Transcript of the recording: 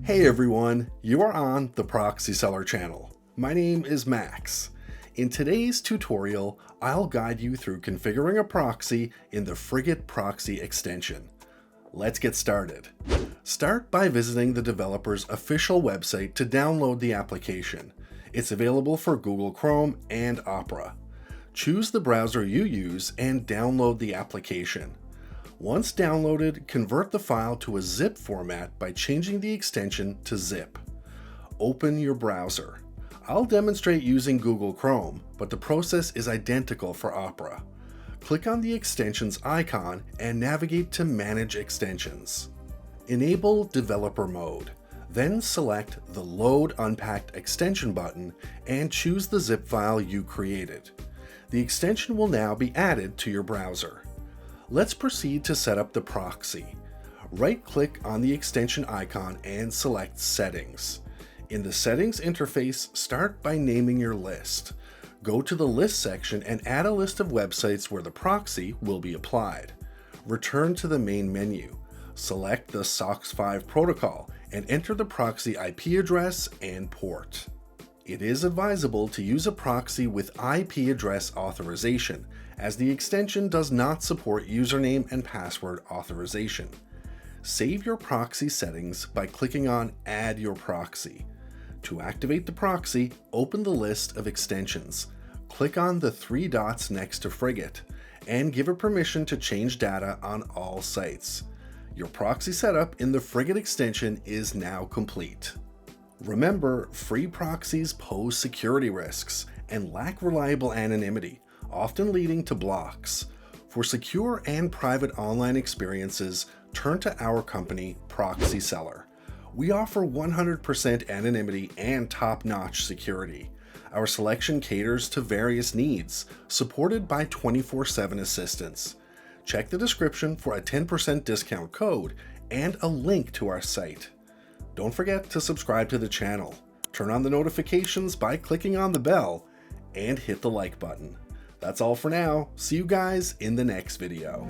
Hey everyone, you are on the Proxy-Seller channel. My name is Max. In today's tutorial, I'll guide you through configuring a proxy in the FriGate proxy extension. Let's get started. Start by visiting the developer's official website to download the application. It's available for Google Chrome and Opera. Choose the browser you use and download the application. Once downloaded, convert the file to a zip format by changing the extension to zip. Open your browser. I'll demonstrate using Google Chrome, but the process is identical for Opera. Click on the extensions icon and navigate to Manage Extensions. Enable Developer Mode. Then select the Load Unpacked Extension button and choose the zip file you created. The extension will now be added to your browser. Let's proceed to set up the proxy. Right-click on the extension icon and select Settings. In the Settings interface, start by naming your list. Go to the List section and add a list of websites where the proxy will be applied. Return to the main menu. Select the SOCKS 5 protocol and enter the proxy IP address and port. It is advisable to use a proxy with IP address authorization, as the extension does not support username and password authorization. Save your proxy settings by clicking on Add Your Proxy. To activate the proxy, open the list of extensions. Click on the three dots next to FriGate, and give it permission to change data on all sites. Your proxy setup in the FriGate extension is now complete. Remember, free proxies pose security risks and lack reliable anonymity, often leading to blocks. For secure and private online experiences, turn to our company, Proxy-Seller. We offer 100% anonymity and top-notch security. Our selection caters to various needs, supported by 24/7 assistance. Check the description for a 10% discount code and a link to our site. Don't forget to subscribe to the channel, turn on the notifications by clicking on the bell, and hit the like button. That's all for now. See you guys in the next video.